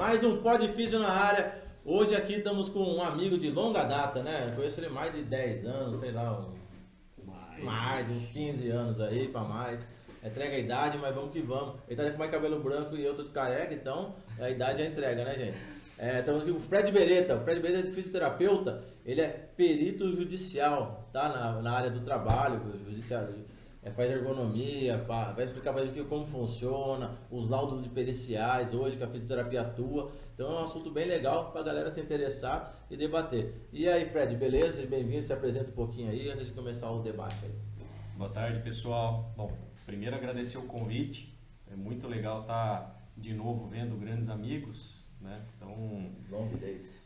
Mais um Pod Físio na área. Hoje aqui estamos com um amigo de longa data, né? Eu conheço ele mais de 10 anos, sei lá, uns 15 anos aí pra mais. Entrega a idade, mas vamos que vamos. Ele tá com mais cabelo branco e eu tô de careca, então a idade é entrega, né, gente? Estamos aqui com o Fred Beretta. O Fred Beretta é fisioterapeuta, ele é perito judicial, tá? Na área do trabalho, judicial. Faz ergonomia, vai explicar pra gente como funciona, os laudos de periciais hoje que a fisioterapia atua. Então é um assunto bem legal pra galera se interessar e debater. E aí, Fred, beleza? Seja bem-vindo, se apresenta um pouquinho aí antes de começar o debate aí. Boa tarde, pessoal. Bom, primeiro agradecer o convite. É muito legal estar de novo vendo grandes amigos, né? Então, long days.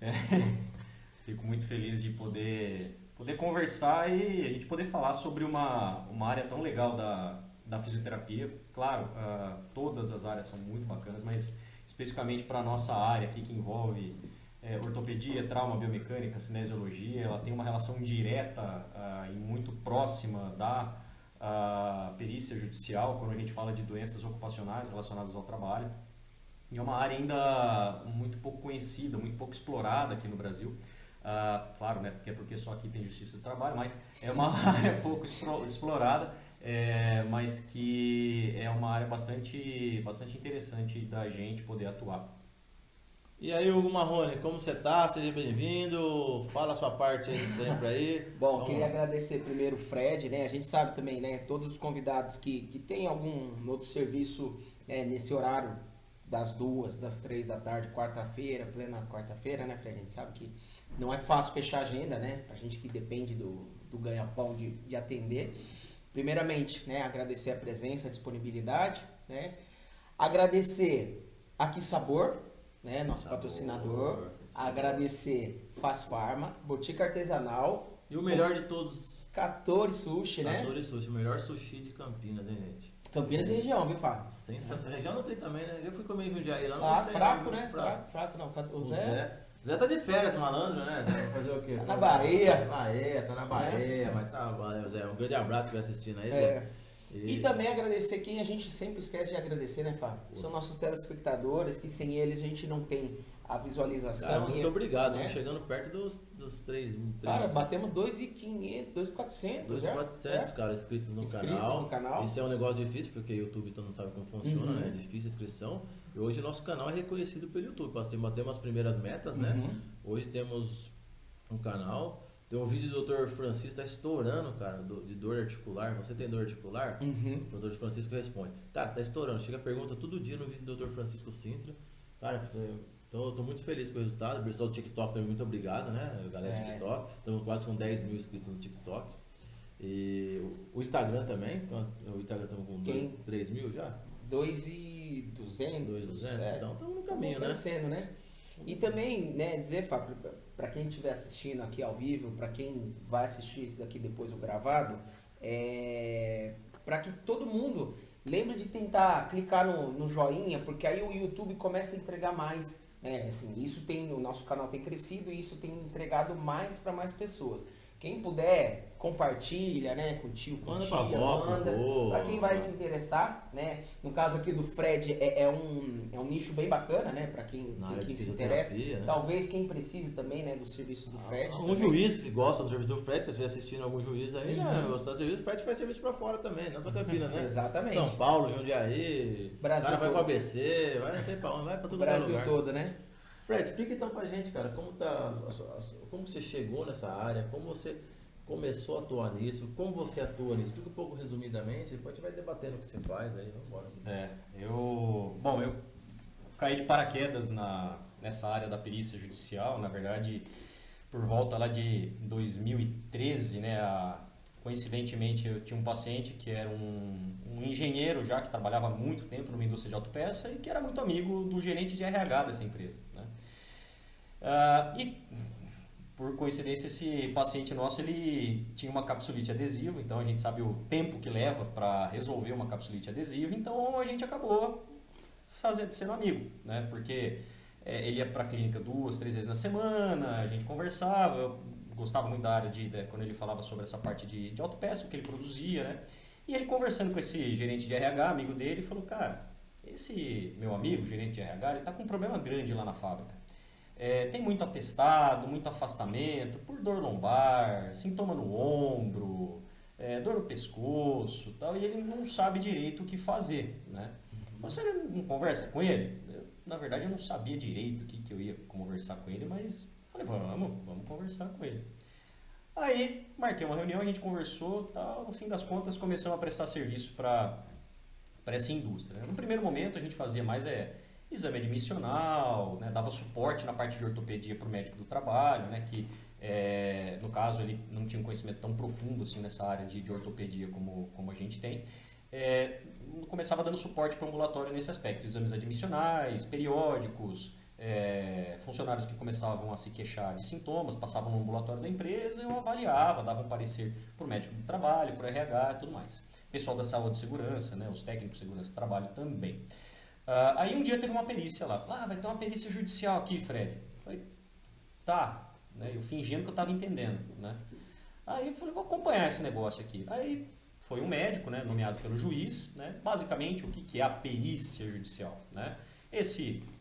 Fico muito feliz de poder conversar e a gente poder falar sobre uma área tão legal da fisioterapia. Claro, todas as áreas são muito bacanas, mas especificamente para a nossa área aqui que envolve ortopedia, trauma, biomecânica, cinesiologia, ela tem uma relação direta e muito próxima da perícia judicial, quando a gente fala de doenças ocupacionais relacionadas ao trabalho. E é uma área ainda muito pouco conhecida, muito pouco explorada aqui no Brasil. Claro, né, porque só aqui tem justiça do trabalho, mas é uma área pouco explorada, mas que é uma área bastante interessante da gente poder atuar. E aí, Hugo Marrone, como você tá? Seja bem-vindo, fala a sua parte aí sempre aí. Bom, queria agradecer primeiro o Fred, né? A gente sabe também, né, todos os convidados que tem algum outro serviço nesse horário das 2, das 3 da tarde, quarta-feira, plena quarta-feira, né, Fred? A gente sabe que não é fácil fechar a agenda, né? A gente que depende do ganha-pão de atender. Primeiramente, né, agradecer a presença, a disponibilidade, né? Agradecer Aqui Sabor, né, nosso patrocinador. Agradecer Faz Farma, Botica Artesanal. E o melhor de todos, Katori Sushi, né? Katori Sushi, o melhor sushi de Campinas, hein, gente? Campinas e região, viu, Fábio? Sensacional. Região não tem também, né? Eu fui comer em Jundiaí lá, não gostei, fraco, não, né? Fraco não. O Zé tá de férias, malandro, né? Vai fazer o quê? Tá na Bahia. Tá na Bahia, mas tá, valeu, Zé. Um grande abraço que vai assistindo aí, Zé. E também agradecer quem a gente sempre esquece de agradecer, né, Fábio? São nossos telespectadores, que sem eles a gente não tem a visualização. Cara, muito obrigado, né? Chegando perto dos 3 mil. Cara, batemos 2.500, 2.400. 2.400, cara, inscritos no canal. Isso é um negócio difícil, porque o YouTube todo mundo sabe como funciona, né? É difícil a inscrição. E hoje o nosso canal é reconhecido pelo YouTube. Nós batemos as primeiras metas, né? Hoje temos um canal. Tem um vídeo do Dr. Francisco, tá estourando, cara, de dor articular. Você tem dor articular? O Dr. Francisco responde. Cara, tá estourando. Chega pergunta todo dia no vídeo do Dr. Francisco Sintra. Cara, eu tô muito feliz com o resultado. O pessoal do TikTok também, muito obrigado, né? Galera do TikTok. Estamos quase com 10 mil inscritos no TikTok. E o Instagram também. O Instagram estamos com 3 mil já? 2.200. 2.200, então estamos no caminho, né? Crescendo, né? E também, né, dizer, Fábio, para quem estiver assistindo aqui ao vivo, para quem vai assistir isso daqui depois o gravado, para que todo mundo lembre de tentar clicar no joinha, porque aí o YouTube começa a entregar mais, né? Assim, o nosso canal tem crescido e isso tem entregado mais para mais pessoas. Quem puder, compartilha, né, com o tio, com manda tia, manda. Para quem vai se interessar, né? No caso aqui do Fred, é um nicho bem bacana, né? Para quem se interessa. Né? Talvez quem precise também, né, do serviço do Fred. Um juiz que gosta do serviço do Fred, se você estiver assistindo algum juiz aí, né? Gostar do serviço, o Fred faz serviço para fora também, não só Campinas, né? Exatamente. São Paulo, Jundiaí, Brasil, cara vai pro ABC, vai sei pra onde, vai pra todo lugar. Brasil todo, né? Fred, explica então pra gente, cara, como você chegou nessa área, como você começou a atuar nisso, como você atua nisso, tudo um pouco resumidamente, depois a gente vai debatendo o que você faz aí, vamos embora. Eu caí de paraquedas nessa área da perícia judicial, na verdade, por volta lá de 2013, né, coincidentemente eu tinha um paciente que era um engenheiro já, que trabalhava há muito tempo numa indústria de autopeça e que era muito amigo do gerente de RH dessa empresa, né? E por coincidência esse paciente nosso ele tinha uma capsulite adesiva, então a gente sabe o tempo que leva para resolver uma capsulite adesiva, então a gente acabou sendo amigo, né? Porque ele ia para a clínica 2, 3 vezes na semana, a gente conversava, eu gostava muito da área quando ele falava sobre essa parte de autopeça, o que ele produzia, né? E ele conversando com esse gerente de RH, amigo dele, falou, cara, esse meu amigo, gerente de RH, ele está com um problema grande lá na fábrica. Tem muito atestado, muito afastamento, por dor lombar, sintoma no ombro, dor no pescoço, tal, e ele não sabe direito o que fazer, né? Você não conversa com ele? Na verdade, eu não sabia direito o que eu ia conversar com ele, mas falei, vamos conversar com ele. Aí, marquei uma reunião, a gente conversou, tal, no fim das contas, começamos a prestar serviço para essa indústria. No primeiro momento, a gente fazia mais exame admissional, né, dava suporte na parte de ortopedia para o médico do trabalho, né, que no caso ele não tinha um conhecimento tão profundo assim, nessa área de ortopedia como a gente tem. Começava dando suporte para o ambulatório nesse aspecto, exames admissionais, periódicos, funcionários que começavam a se queixar de sintomas, passavam no ambulatório da empresa, eu avaliava, dava um parecer para o médico do trabalho, para o RH e tudo mais. Pessoal da saúde e segurança, né, os técnicos de segurança do trabalho também. Aí um dia teve uma perícia lá, vai ter uma perícia judicial aqui, Fred. Falei, tá, né, eu fingindo que eu estava entendendo, né. Aí eu falei, vou acompanhar esse negócio aqui. Aí foi um médico, né, nomeado pelo juiz, né, basicamente o que é a perícia judicial, né.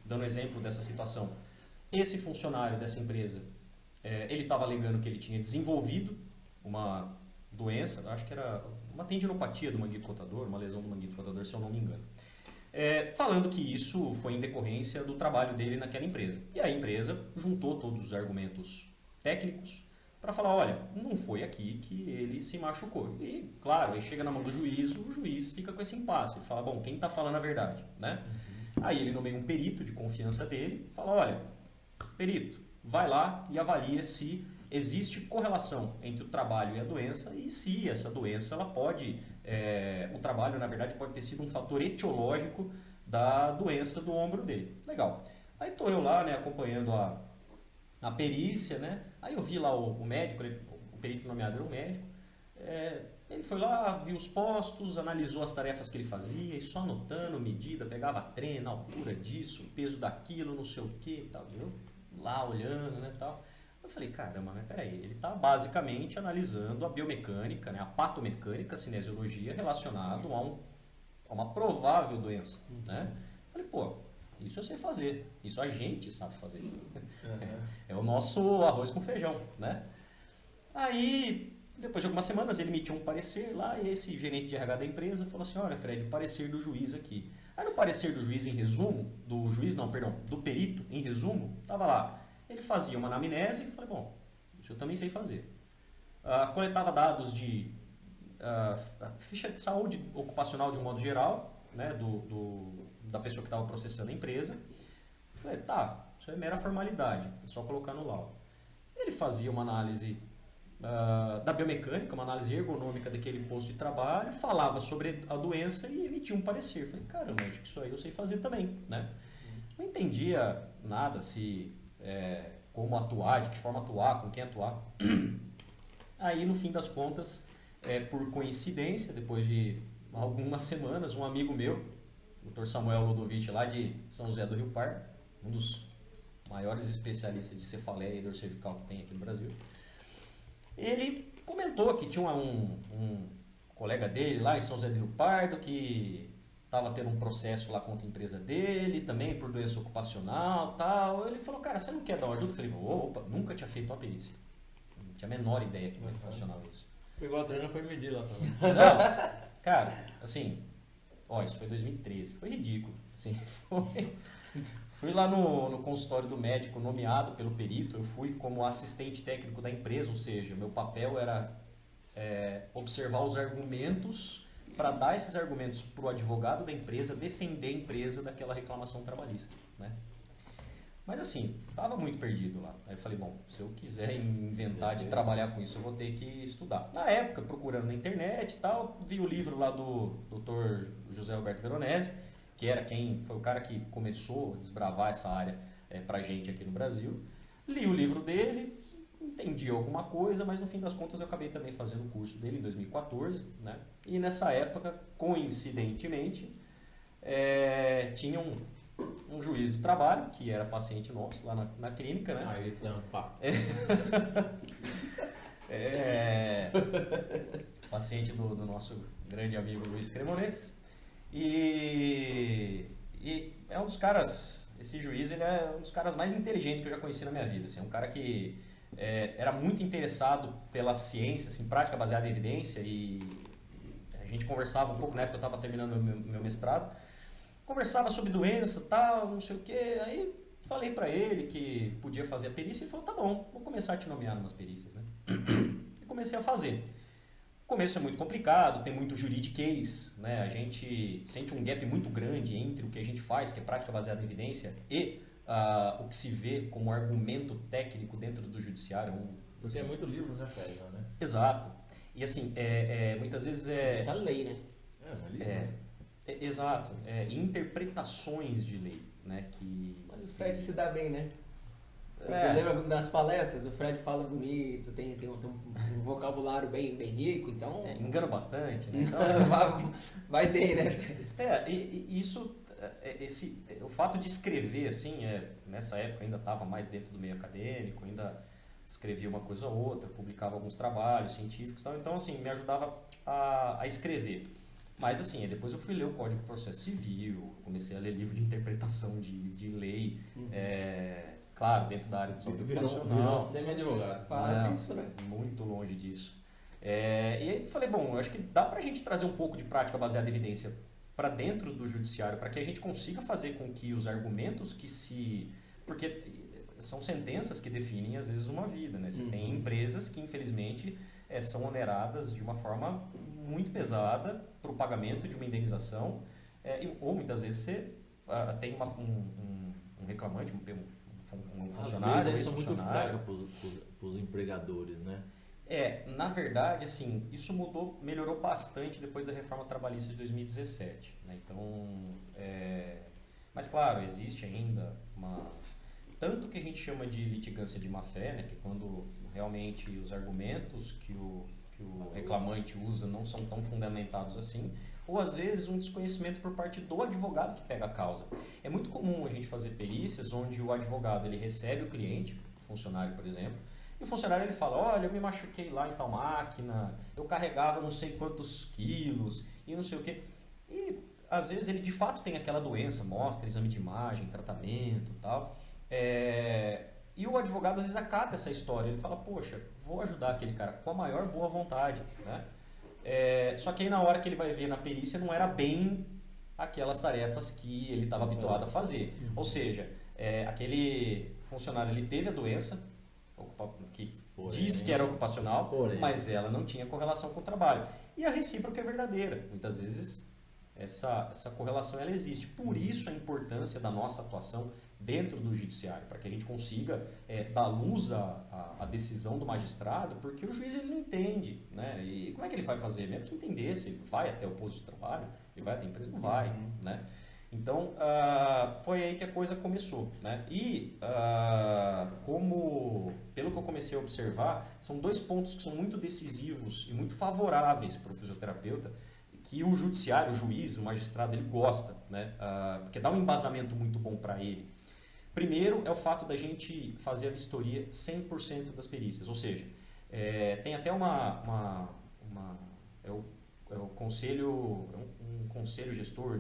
Dando exemplo dessa situação, esse funcionário dessa empresa, ele estava alegando que ele tinha desenvolvido uma doença, acho que era uma tendinopatia do manguito rotador, uma lesão do manguito rotador, se eu não me engano. Falando que isso foi em decorrência do trabalho dele naquela empresa. E a empresa juntou todos os argumentos técnicos para falar, olha, não foi aqui que ele se machucou. E, claro, aí chega na mão do juiz, o juiz fica com esse impasse. Ele fala, bom, quem está falando a verdade, né? Aí ele nomeia um perito de confiança dele, fala, olha, perito, vai lá e avalia se existe correlação entre o trabalho e a doença e se essa doença, ela pode, o trabalho, na verdade, pode ter sido um fator etiológico da doença do ombro dele. Legal. Aí estou eu lá, né, acompanhando a perícia, né? Aí eu vi lá o médico, o perito nomeado era um médico, ele foi lá, viu os postos, analisou as tarefas que ele fazia, e só anotando medida, pegava treino, a altura disso, o peso daquilo, não sei o que, tal, viu? Lá olhando, né, tal. Eu falei, caramba, mas peraí, ele está basicamente analisando a biomecânica, né, a patomecânica, a cinesiologia relacionado a uma provável doença, né? Eu falei, pô, isso eu sei fazer, isso a gente sabe fazer. É o nosso arroz com feijão, né? Aí, depois de algumas semanas, ele emitiu um parecer lá e esse gerente de RH da empresa falou assim, olha, Fred, o parecer do juiz aqui. Aí no parecer do juiz em resumo, do perito em resumo, estava lá, ele fazia uma anamnese e falei, bom, isso eu também sei fazer. Coletava dados de ficha de saúde ocupacional de um modo geral, né, da pessoa que estava processando a empresa. Falei, tá, isso é mera formalidade, é só colocar no laudo. Ele fazia uma análise da biomecânica, uma análise ergonômica daquele posto de trabalho, falava sobre a doença e emitia um parecer. Falei, caramba, acho que isso aí eu sei fazer também, né? Não entendia nada como atuar, de que forma atuar, com quem atuar. Aí, no fim das contas, por coincidência, depois de algumas semanas, um amigo meu, o Dr. Samuel Lodovich, lá de São José do Rio Pardo, um dos maiores especialistas de cefaleia e dor cervical que tem aqui no Brasil, ele comentou que tinha um colega dele lá em São José do Rio Pardo que estava tendo um processo lá contra a empresa dele, também por doença ocupacional e tal. Ele falou, cara, você não quer dar uma ajuda? Eu falei, opa, nunca tinha feito uma perícia. Não tinha a menor ideia de como funcionava isso. Pegou a treina e foi medir lá também. Não, cara, assim, isso foi 2013, foi ridículo. Assim, fui lá no consultório do médico nomeado pelo perito, eu fui como assistente técnico da empresa, ou seja, meu papel era observar os argumentos para dar esses argumentos para o advogado da empresa defender a empresa daquela reclamação trabalhista, né? Mas assim, estava muito perdido lá. Aí eu falei, bom, se eu quiser inventar de trabalhar com isso, eu vou ter que estudar. Na época, procurando na internet e tal, vi o livro lá do Dr. José Alberto Veronese, que foi o cara que começou a desbravar essa área pra gente aqui no Brasil. Li o livro dele, entendi alguma coisa, mas no fim das contas eu acabei também fazendo o curso dele em 2014, né? E nessa época, coincidentemente, tinha um juiz do trabalho, que era paciente nosso lá na clínica, né? Aí tampa. Paciente do nosso grande amigo Luiz Cremonês. E E é um dos caras, esse juiz, ele é um dos caras mais inteligentes que eu já conheci na minha vida. Assim, é um cara que era muito interessado pela ciência, assim, prática baseada em evidência, e a gente conversava um pouco, na época eu estava terminando meu mestrado, conversava sobre doença, tal, não sei o quê, aí falei para ele que podia fazer a perícia e ele falou, tá bom, vou começar a te nomear umas perícias, né? E comecei a fazer. O começo é muito complicado, tem muito juridiquês, né? A gente sente um gap muito grande entre o que a gente faz, que é prática baseada em evidência, e o que se vê como argumento técnico dentro do judiciário. Porque é muito livro, né, Fred? Né? Exato. E assim, muitas vezes Muita lei, né? Livro. Exato. Interpretações de lei, né? Mas o Fred se dá bem, né? Você É. lembra das palestras? O Fred fala bonito, tem um vocabulário bem rico, então Engana bastante, né? Então, vai bem, né, Fred? e isso, o fato de escrever, assim, nessa época ainda estava mais dentro do meio acadêmico, ainda escrevia uma coisa ou outra, publicava alguns trabalhos científicos e tal, então, assim, me ajudava a escrever. Mas, assim, depois eu fui ler o Código de Processo Civil, comecei a ler livro de interpretação de lei, claro, dentro da área de saúde Virou ocupacional. semi-advogado. Quase isso, né? Muito longe disso. E aí falei, bom, eu acho que dá pra gente trazer um pouco de prática baseada em evidência para dentro do judiciário, para que a gente consiga fazer com que os argumentos porque são sentenças que definem, às vezes, uma vida, né? Você tem empresas que, infelizmente, são oneradas de uma forma muito pesada para o pagamento de uma indenização, ou muitas vezes você tem um reclamante, um funcionário, Às vezes eles são muito ex-funcionário. fracos para os empregadores, né? Na verdade, assim, isso melhorou bastante depois da reforma trabalhista de 2017, né? Então, mas claro, existe ainda tanto que a gente chama de litigância de má-fé, né? Que quando realmente os argumentos que o reclamante usa não são tão fundamentados assim, ou às vezes um desconhecimento por parte do advogado que pega a causa. É muito comum a gente fazer perícias onde o advogado ele recebe o cliente, o funcionário, por exemplo, e o funcionário ele fala, olha, eu me machuquei lá em tal máquina, eu carregava não sei quantos quilos e não sei o quê. E às vezes ele de fato tem aquela doença, mostra exame de imagem, tratamento e tal. E o advogado às vezes acata essa história, ele fala, poxa, vou ajudar aquele cara com a maior boa vontade, né? Só que aí na hora que ele vai ver na perícia não era bem aquelas tarefas que ele estava habituado a fazer. Ou seja, aquele funcionário ele teve a doença, que diz que era ocupacional, mas ela não tinha correlação com o trabalho. E a recíproca é verdadeira. Muitas vezes essa correlação ela existe. Por isso a importância da nossa atuação dentro do judiciário, para que a gente consiga dar luz à decisão do magistrado, porque o juiz ele não entende, né? E como é que ele vai fazer? Mesmo que entendesse, ele vai até o posto de trabalho, ele vai até a empresa, não vai, né? Então, foi aí que a coisa começou, né? E, pelo que eu comecei a observar, são dois pontos que são muito decisivos e muito favoráveis para o fisioterapeuta, que o judiciário, o juiz, o magistrado, ele gosta, né? Porque dá um embasamento muito bom para ele. Primeiro é o fato da gente fazer a vistoria 100% das perícias, ou seja, tem até o conselho, um conselho gestor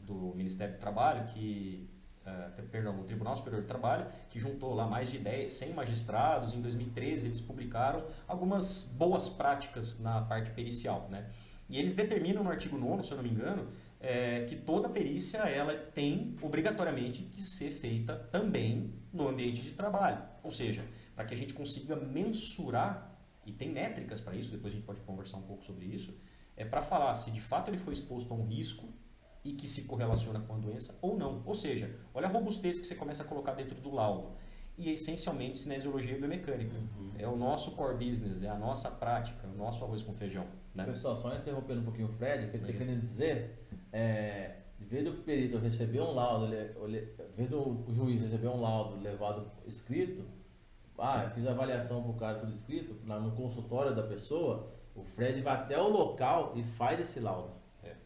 do Ministério do Trabalho, o Tribunal Superior do Trabalho, que juntou lá mais de 100 magistrados. Em 2013 eles publicaram algumas boas práticas na parte pericial, né? E eles determinam no artigo 9º, se eu não me engano, que toda perícia ela tem obrigatoriamente que ser feita também no ambiente de trabalho. Ou seja, para que a gente consiga mensurar, e tem métricas para isso, depois a gente pode conversar um pouco sobre isso, para falar se de fato ele foi exposto a um risco e que se correlaciona com a doença ou não. Ou seja, olha a robustez que você começa a colocar dentro do laudo. E essencialmente cinesiologia e biomecânica. É o nosso core business, é a nossa prática, o nosso arroz com feijão, né? Pessoal, só interrompendo um pouquinho o Fred, o que eu estou querendo dizer de vez do perito receber um laudo, de vez do juiz receber um laudo levado escrito, eu fiz a avaliação para o cara tudo escrito, lá no consultório da pessoa, o Fred vai até o local e faz esse laudo.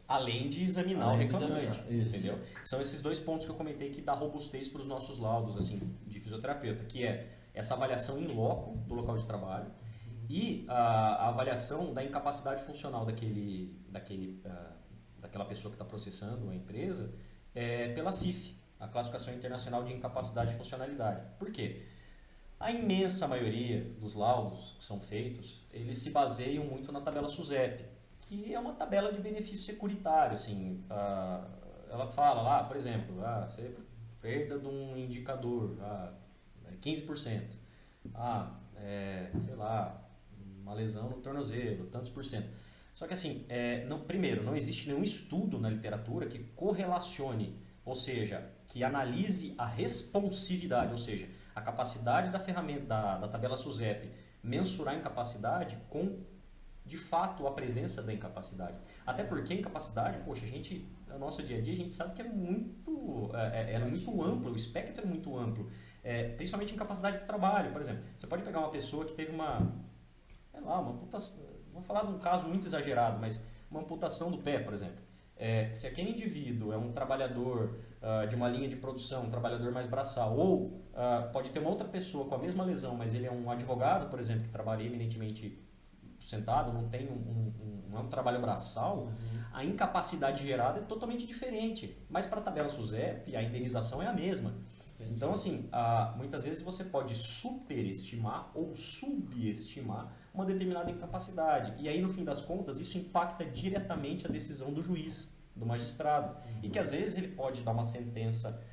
Além de examinar o reclamante, entendeu? São esses dois pontos que eu comentei que dá robustez para os nossos laudos assim, de fisioterapeuta, que é essa avaliação in loco do local de trabalho e a avaliação da incapacidade funcional daquele daquela pessoa que está processando a empresa pela CIF, a Classificação Internacional de Incapacidade e Funcionalidade. Por quê? A imensa maioria dos laudos que são feitos, eles se baseiam muito na tabela SUSEP, que é uma tabela de benefício securitário. Assim, ela fala lá, por exemplo, perda de um indicador, 15%. Sei lá, uma lesão no tornozelo, tantos por cento. Só que assim, primeiro, não existe nenhum estudo na literatura que correlacione, ou seja, que analise a responsividade, ou seja, a capacidade da ferramenta, da tabela SUSEP mensurar a incapacidade com, de fato, a presença da incapacidade. Até porque a incapacidade, poxa, no nosso dia a dia, a gente sabe que é muito amplo, o espectro é muito amplo. Principalmente incapacidade de trabalho, por exemplo. Você pode pegar uma pessoa que teve uma amputação, vou falar de um caso muito exagerado, mas uma amputação do pé, por exemplo. Se aquele indivíduo é um trabalhador de uma linha de produção, um trabalhador mais braçal, ou pode ter uma outra pessoa com a mesma lesão, mas ele é um advogado, por exemplo, que trabalha eminentemente sentado, não é um trabalho braçal, a incapacidade gerada é totalmente diferente. Mas para a tabela SUSEP, a indenização é a mesma. Entendi. Então, assim, muitas vezes você pode superestimar ou subestimar uma determinada incapacidade. E aí, no fim das contas, isso impacta diretamente a decisão do juiz, do magistrado. E que, às vezes, ele pode dar uma sentença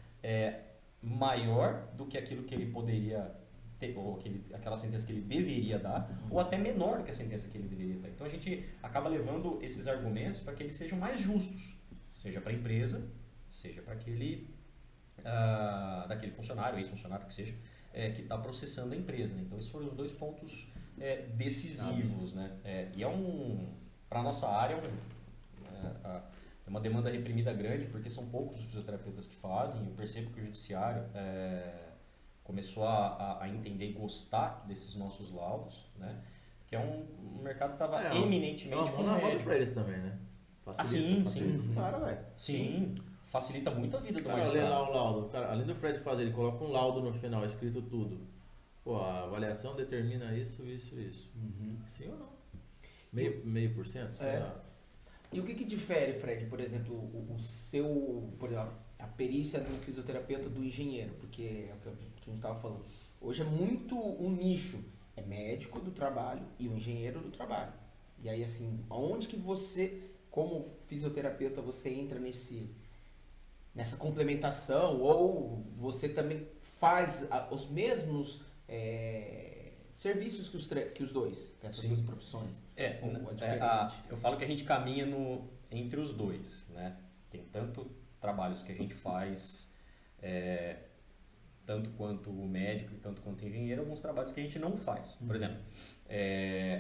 maior do que aquilo que ele poderia ter, ou aquela sentença que ele deveria dar, ou até menor do que a sentença que ele deveria dar. Então, a gente acaba levando esses argumentos para que eles sejam mais justos, seja para a empresa, seja para daquele funcionário, ex-funcionário que seja, que está processando a empresa. Né? Então, esses foram os dois pontos decisivos. Né? Para a nossa área, é uma demanda reprimida grande, porque são poucos os fisioterapeutas que fazem. Eu percebo que o judiciário começou a entender e gostar desses nossos laudos, né? Que é um mercado que estava eminentemente com médico para eles também, né? Facilita os caras, velho. Sim. Facilita muito a vida do cara, magistrado. Lê lá o laudo. Cara, além do Fred fazer, ele coloca um laudo no final, escrito tudo. Pô, a avaliação determina isso. Sim ou não? Meio por cento? Sei lá. E o que difere, Fred, por exemplo, por exemplo, a perícia do fisioterapeuta do engenheiro? Porque é o que a gente estava falando. Hoje é muito um nicho. É médico do trabalho e o engenheiro do trabalho. E aí, assim, aonde que você, como fisioterapeuta, você entra nessa complementação, ou você também faz os mesmos serviços que os dois, que essas duas profissões? Eu falo que a gente caminha entre os dois, né? Tem tanto trabalhos que a gente faz, tanto quanto médico e tanto quanto engenheiro, alguns trabalhos que a gente não faz. Por exemplo,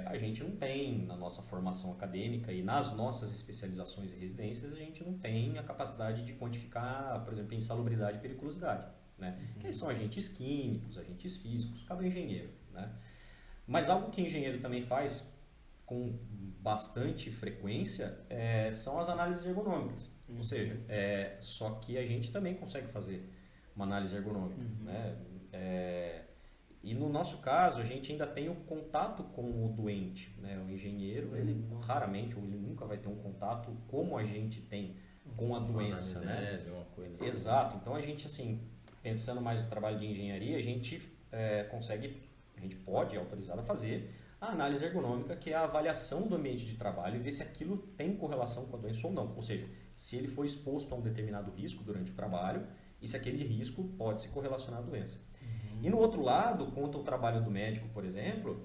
a gente não tem, na nossa formação acadêmica e nas nossas especializações e residências, a gente não tem a capacidade de quantificar, por exemplo, insalubridade e periculosidade. Né? Que são agentes químicos, agentes físicos, cabe ao engenheiro. Né? Mas algo que o engenheiro também faz com bastante frequência são as análises ergonômicas. Ou seja, só que a gente também consegue fazer uma análise ergonômica. Né? E no nosso caso, a gente ainda tem o contato com o doente. Né? O engenheiro, ele raramente, ou ele nunca vai ter um contato como a gente tem com a doença. Né? Uma coisa Exato. Então, a gente, assim, pensando mais no trabalho de engenharia, a gente pode, é autorizado a fazer a análise ergonômica, que é a avaliação do ambiente de trabalho e ver se aquilo tem correlação com a doença ou não. Ou seja, se ele foi exposto a um determinado risco durante o trabalho e se aquele risco pode se correlacionar à doença. E no outro lado, quanto ao trabalho do médico, por exemplo,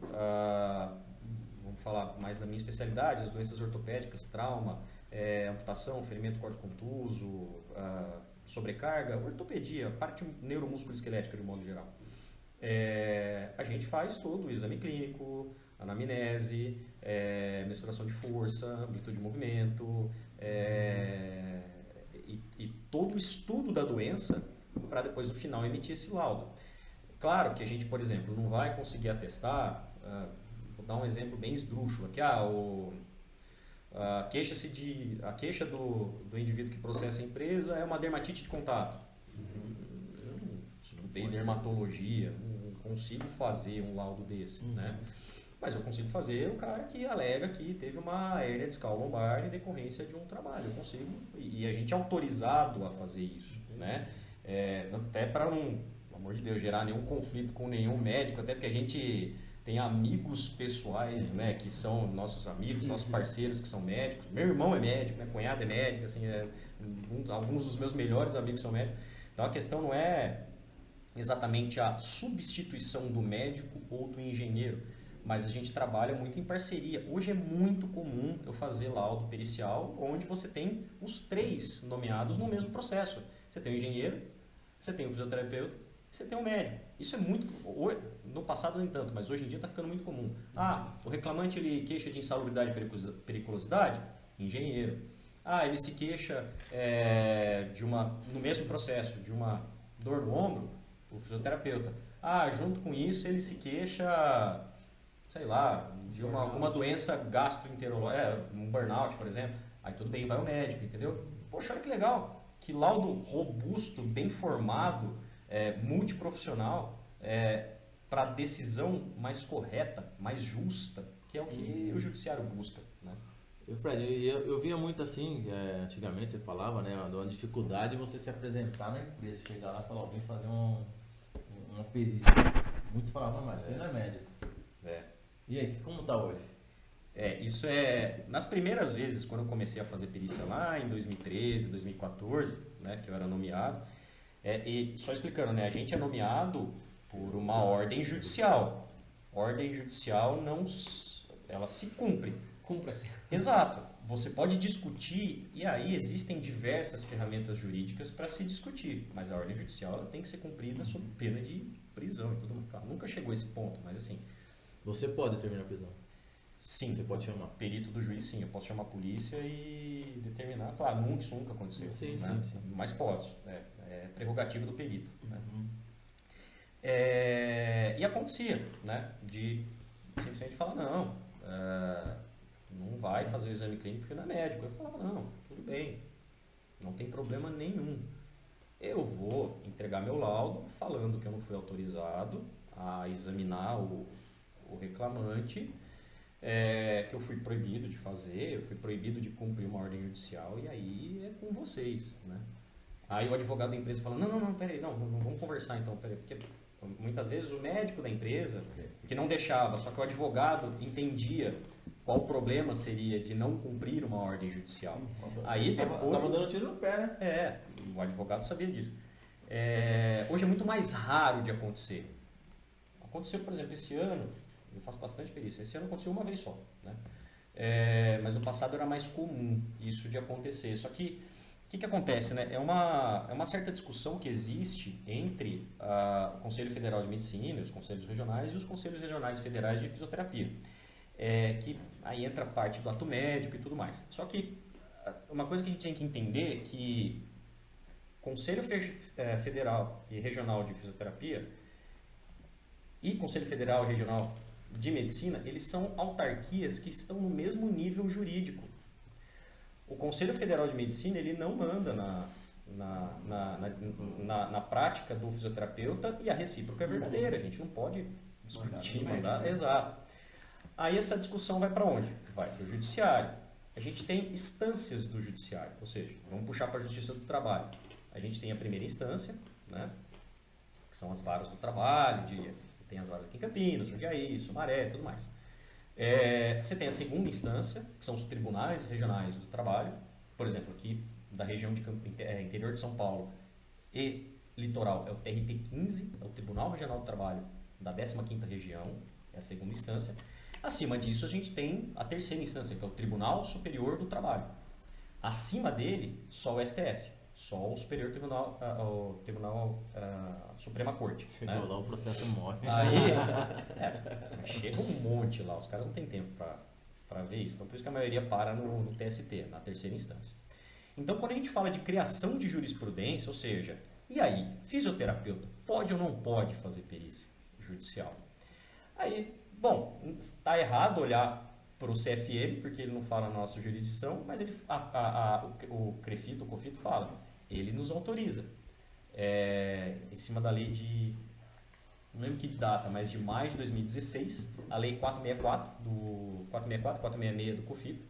vamos falar mais da minha especialidade, as doenças ortopédicas, trauma, amputação, ferimento corto-contuso, sobrecarga, ortopedia, parte neuromusculoesquelética de modo geral. A gente faz todo o exame clínico, anamnese, mensuração de força, amplitude de movimento, e todo o estudo da doença para depois no final emitir esse laudo. Claro que a gente, por exemplo, não vai conseguir atestar, vou dar um exemplo bem esdrúxulo aqui, a queixa do indivíduo que processa a empresa é uma dermatite de contato. Eu não estudei dermatologia, não consigo fazer um laudo desse, né? mas eu consigo fazer o cara que alega que teve uma hérnia discal lombar em decorrência de um trabalho. Eu consigo, e a gente é autorizado a fazer isso, né? Até para não, pelo amor de Deus, gerar nenhum conflito com nenhum médico, até porque a gente tem amigos pessoais, né, que são nossos amigos, nossos parceiros que são médicos. Meu irmão é médico, minha cunhada é médica, assim, alguns dos meus melhores amigos são médicos. Então a questão não é exatamente a substituição do médico ou do engenheiro, mas a gente trabalha muito em parceria. Hoje é muito comum eu fazer laudo pericial onde você tem os 3 nomeados no mesmo processo. Você tem o engenheiro, você tem o fisioterapeuta, você tem o médico. Isso é muito... No passado nem tanto, mas hoje em dia está ficando muito comum. O reclamante ele queixa de insalubridade e periculosidade? Engenheiro. Ele se queixa no mesmo processo de uma dor no ombro? O fisioterapeuta. Junto com isso ele se queixa, sei lá, de alguma doença gastroenterológica, um burnout, por exemplo. Aí tudo bem, vai ao médico, entendeu? Poxa, olha que legal. Que laudo robusto, bem formado, multiprofissional, para decisão mais correta, mais justa, que é o que o judiciário busca, né? Fred, eu via muito assim, antigamente você falava, né, uma dificuldade de você se apresentar na empresa, chegar lá e falar, vem fazer uma perícia. Muitos falavam, mas você não é médico. E aí, como está hoje? Isso nas primeiras vezes, quando eu comecei a fazer perícia lá em 2013, 2014, né, que eu era nomeado, e só explicando, né, a gente é nomeado por uma ordem judicial. Ordem judicial ela se cumpre. Cumpra-se. Exato. Você pode discutir, e aí existem diversas ferramentas jurídicas para se discutir, mas a ordem judicial ela tem que ser cumprida sob pena de prisão e tudo mais. Nunca chegou a esse ponto, mas assim... Você pode determinar a prisão? Sim. Você pode chamar? Perito do juiz, sim. Eu posso chamar a polícia e determinar. Claro, isso nunca aconteceu. Sim, né? sim. Mas posso. É prerrogativa do perito. Né? E acontecia, né? De simplesmente falar, não vai fazer o exame clínico porque não é médico. Eu falava, não, tudo bem, não tem problema nenhum. Eu vou entregar meu laudo falando que eu não fui autorizado a examinar o reclamante, que eu fui proibido de fazer, eu fui proibido de cumprir uma ordem judicial, e aí é com vocês, né? Aí o advogado da empresa fala, não, peraí, não vamos conversar então, peraí, porque muitas vezes o médico da empresa, que não deixava, só que o advogado entendia qual o problema seria de não cumprir uma ordem judicial. Aí depois... Tava dando tiro no pé, né? O advogado sabia disso. Hoje é muito mais raro de acontecer. Aconteceu, por exemplo, esse ano, eu faço bastante perícia, esse ano aconteceu uma vez só, né? Mas no passado era mais comum isso de acontecer. Só que, o que acontece, né? É uma certa discussão que existe entre o Conselho Federal de Medicina, os conselhos regionais e os conselhos regionais federais de fisioterapia. Que aí entra a parte do ato médico e tudo mais. Só que uma coisa que a gente tem que entender é que Conselho Federal e Regional de Fisioterapia e Conselho Federal e Regional de Medicina, eles são autarquias que estão no mesmo nível jurídico. O Conselho Federal de Medicina ele não manda na prática do fisioterapeuta, e a recíproca é verdadeira. A gente não pode discutir, mandar. Exato. Aí essa discussão vai para onde? Vai para o judiciário. A gente tem instâncias do judiciário, ou seja, vamos puxar para a Justiça do Trabalho. A gente tem a primeira instância, né, que são as varas do trabalho, tem as varas aqui em Campinas, Jundiaí, Sumaré e tudo mais. Você tem a segunda instância, que são os tribunais regionais do trabalho, por exemplo, aqui da região de interior de São Paulo e litoral é o TRT-15, é o Tribunal Regional do Trabalho da 15ª região, é a segunda instância. Acima disso a gente tem a terceira instância, que é o Tribunal Superior do Trabalho. Acima dele, só o STF, só o Superior Tribunal, Suprema Corte. Chegou lá, o processo morre. Aí, chega um monte lá, os caras não têm tempo para ver isso, então por isso que a maioria para no TST, na terceira instância. Então quando a gente fala de criação de jurisprudência, ou seja, e aí, fisioterapeuta pode ou não pode fazer perícia judicial? Aí, bom, está errado olhar para o CFM, porque ele não fala na nossa jurisdição, mas o CREFITO, o COFITO fala, ele nos autoriza. Em cima da lei de não lembro que data, mas de maio de 2016, a Lei 466 do COFITO,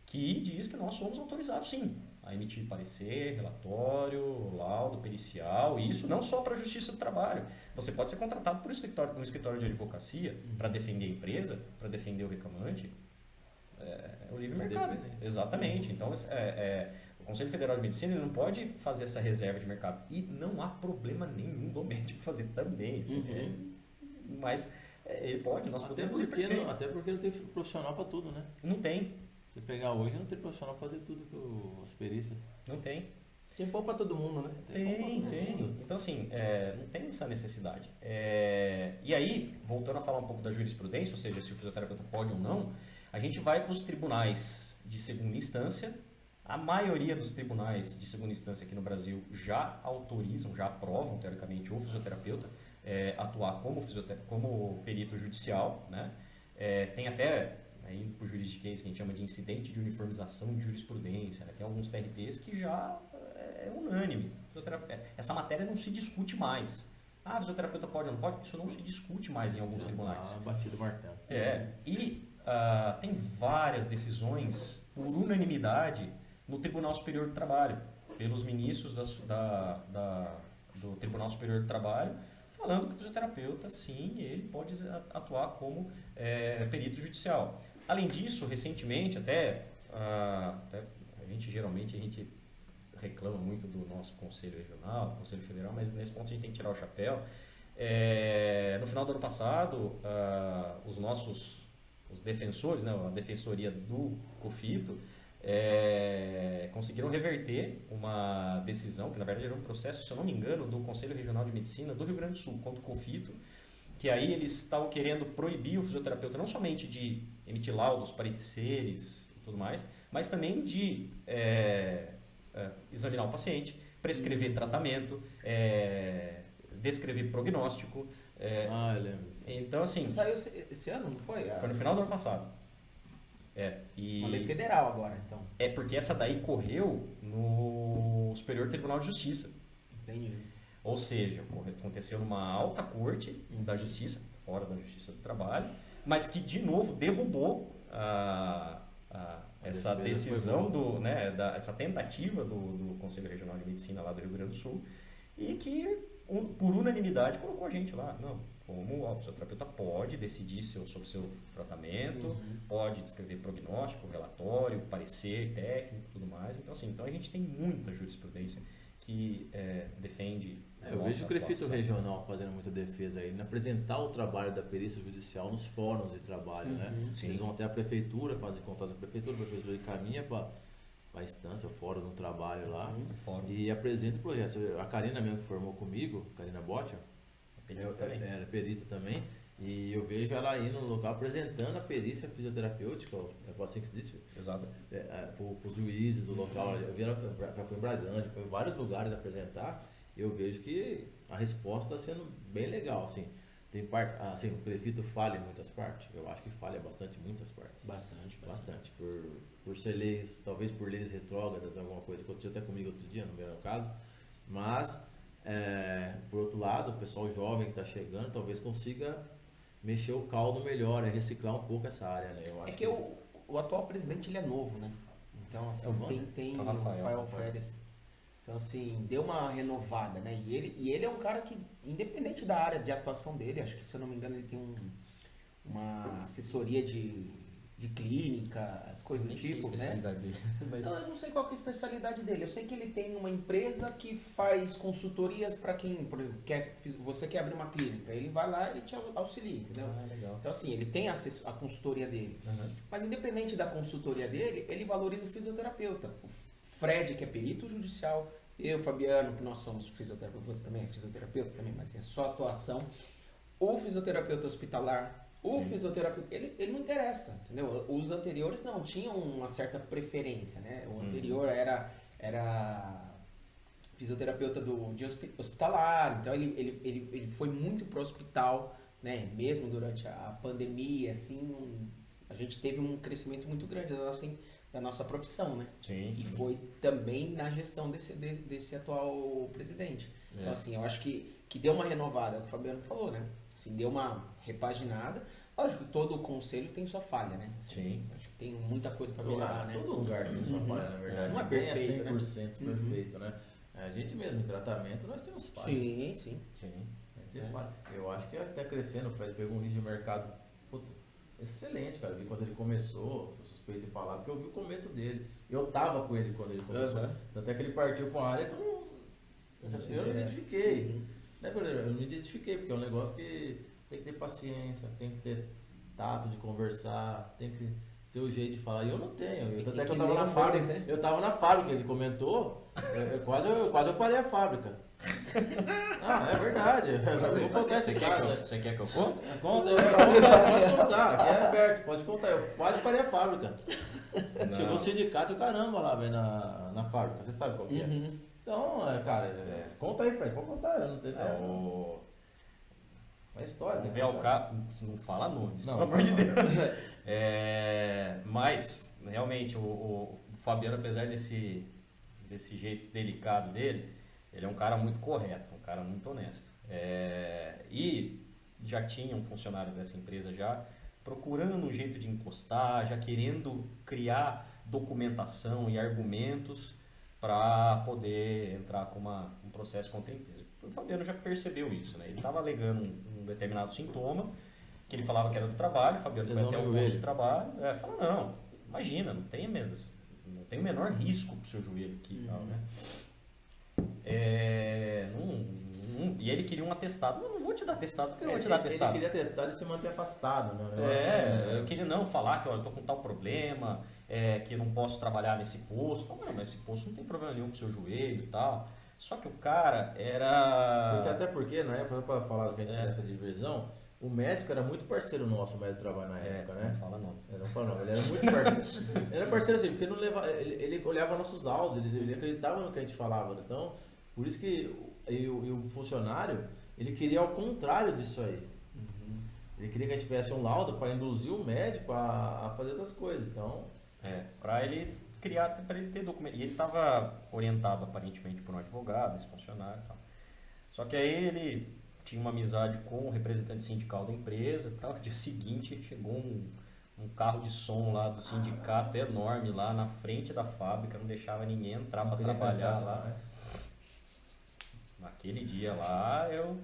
que diz que nós somos autorizados, sim, a emitir parecer, relatório, laudo pericial, e isso não só para a Justiça do Trabalho. Você pode ser contratado por um escritório de advocacia para defender a empresa, para defender o reclamante. É o livre mercado. Exatamente. Então, o Conselho Federal de Medicina ele não pode fazer essa reserva de mercado. E não há problema nenhum do médico fazer também. Mas ele pode, nós podemos ir perfeito. Até porque não tem profissional para tudo, né? Não tem. Você pegar hoje, não tem profissional para fazer tudo com as perícias. Não tem. Tem pão pra todo mundo, né? Tem. Então, assim, não tem essa necessidade. E aí, voltando a falar um pouco da jurisprudência, ou seja, se o fisioterapeuta pode ou não, a gente vai para os tribunais de segunda instância. A maioria dos tribunais de segunda instância aqui no Brasil já autorizam, já aprovam, teoricamente, o fisioterapeuta atuar como perito judicial, né? Tem até, indo para o juridiquês, que a gente chama de incidente de uniformização de jurisprudência, né? Tem alguns TRTs que já é unânime. Essa matéria não se discute mais. Ah, fisioterapeuta pode ou não pode? Isso não se discute mais em alguns tribunais. Batido o martelo. E tem várias decisões por unanimidade no Tribunal Superior do Trabalho, pelos ministros do Tribunal Superior do Trabalho, falando que o fisioterapeuta, sim, ele pode atuar como perito judicial. Além disso, recentemente, até a gente reclama muito do nosso Conselho Regional, do Conselho Federal, mas nesse ponto a gente tem que tirar o chapéu. No final do ano passado, os defensores, né, a defensoria do COFITO, conseguiram reverter uma decisão, que na verdade era um processo, se eu não me engano, do Conselho Regional de Medicina do Rio Grande do Sul contra o COFITO, que aí eles estavam querendo proibir o fisioterapeuta não somente de emitir laudos, pareceres e tudo mais, mas também de examinar o paciente, prescrever tratamento, descrever prognóstico. Eu lembro. Então, assim... Saiu esse ano, não foi? Foi no final do ano passado. Uma lei federal agora, então. Porque essa daí correu no Superior Tribunal de Justiça. Entendi. Ou seja, aconteceu numa alta corte da Justiça, fora da Justiça do Trabalho, mas que, de novo, derrubou essa decisão, essa tentativa do Conselho Regional de Medicina lá do Rio Grande do Sul, e que, por unanimidade, colocou a gente lá. Não, como o fisioterapeuta pode decidir sobre o seu tratamento, pode descrever prognóstico, relatório, parecer técnico e tudo mais. Então, assim, a gente tem muita jurisprudência que defende. Eu vejo o prefeito regional fazendo muita defesa aí, apresentar o trabalho da perícia judicial nos fóruns de trabalho, né? Sim. Eles vão até a prefeitura, fazem contato com a prefeitura encaminha para a instância, o fórum no trabalho lá, e apresenta o projeto. A Karina mesmo que formou comigo, Karina Bottcher, era perita também, e eu vejo ela aí no local apresentando a perícia fisioterapêutica, é assim que se diz? Exato. Para os juízes do local. Eu vi ela, já foi em Bragante, foi em vários lugares apresentar, e eu vejo que a resposta está sendo bem legal, assim. Tem parte, assim, o prefeito falha em muitas partes, eu acho que falha bastante em muitas partes. Bastante. Por ser leis, talvez por leis retrógradas, alguma coisa, aconteceu até comigo outro dia, no meu caso, mas, por outro lado, o pessoal jovem que está chegando, talvez consiga mexer o caldo melhor, reciclar um pouco essa área, né? Eu acho que o atual presidente, ele é novo, né? Então, assim, tem o Rafael Férez. Então, assim, deu uma renovada, né? E ele é um cara que, independente da área de atuação dele, acho que, se eu não me engano, ele tem uma assessoria de clínica, as coisas do tipo, né? Dele. Não, eu não sei qual que é a especialidade dele. Eu sei que ele tem uma empresa que faz consultorias para quem, por exemplo, você quer abrir uma clínica, ele vai lá e te auxilia, entendeu? Legal. Então, assim, ele tem a consultoria dele. Mas, independente da consultoria dele, ele valoriza o fisioterapeuta. O Fred, que é perito judicial, eu, Fabiano, que nós somos fisioterapeuta, você também é fisioterapeuta também, mas é só atuação. O fisioterapeuta hospitalar, fisioterapeuta, ele não interessa, entendeu? Os anteriores não tinham uma certa preferência, né? O anterior era fisioterapeuta de hospitalar, então ele foi muito pro hospital, né? Mesmo durante a pandemia, assim, a gente teve um crescimento muito grande da nossa profissão, né? Sim. E foi também na gestão desse atual presidente. Então, assim, eu acho que deu uma renovada, o Fabiano falou, né? assim, deu uma repaginada. Lógico que todo conselho tem sua falha, né? Assim, Sim. acho que tem muita coisa para melhorar, né? Todo lugar tem sua falha, na verdade. Não é Ninguém perfeito, é 100% perfeito, né? A gente mesmo, em tratamento, nós temos falhas. Sim, sim. Sim. Eu acho que até crescendo, o Fred pegou um nicho de mercado excelente, cara. Eu vi quando ele começou, sou suspeito de falar, porque eu vi o começo dele. Eu tava com ele quando ele começou. Tanto é que ele partiu para uma área que eu não me identifiquei. Né, eu me identifiquei, porque é um negócio que tem que ter paciência, tem que ter tato de conversar, tem que ter o jeito de falar. E eu não tenho. Tanto é que eu tava na fábrica. Né? Eu tava na fábrica, ele comentou, quase eu parei a fábrica. É verdade. Eu vou contar esse caso. Você quer que eu conte? Conta, pode contar, aqui é aberto, pode contar. Eu quase parei a fábrica. Não. Chegou o sindicato e o caramba lá, velho, na fábrica. Você sabe qual que é. Então, cara, conta aí, Fred, pode contar, eu não tenho essa. Uma história, Vamos né? ver o cara. Não fala nomes, Não, pelo amor de Deus. Mas, realmente, o Fabiano, apesar desse jeito delicado dele, ele é um cara muito correto, um cara muito honesto. E já tinha um funcionário dessa empresa já procurando um jeito de encostar, já querendo criar documentação e argumentos para poder entrar com um processo contra a empresa. O Fabiano já percebeu isso, né? Ele estava alegando um determinado sintoma, que ele falava que era do trabalho, o Fabiano foi até um posto de trabalho, falou, não, imagina, não tem o menor risco pro seu joelho aqui e tal, né? E ele queria um atestado. Não vou te dar atestado, porque eu não vou te dar atestado. Ele queria atestado e se manter afastado, né? Eu queria não falar que eu tô com tal problema, que eu não posso trabalhar nesse posto. Não, mas esse posto não tem problema nenhum com o seu joelho e tal. Só que o cara era... Até porque, na época, para falar que a gente tem essa divisão, o médico era muito parceiro nosso, o médico de trabalho na época, né? Não fala não. Não fala não, ele era muito parceiro. Ele era parceiro assim, porque ele olhava nossos laudos, ele acreditava no que a gente falava. Então, por isso que o funcionário, ele queria ao contrário disso aí. Ele queria que a gente tivesse um laudo para induzir o médico a fazer outras coisas. Então... para ele criar, para ele ter documento. E ele estava orientado aparentemente por um advogado, esse funcionário e tal. Só que aí ele tinha uma amizade com o representante sindical da empresa e tal. No dia seguinte chegou um carro de som lá do sindicato enorme lá na frente da fábrica, não deixava ninguém entrar para trabalhar lá. Né? Naquele dia lá eu...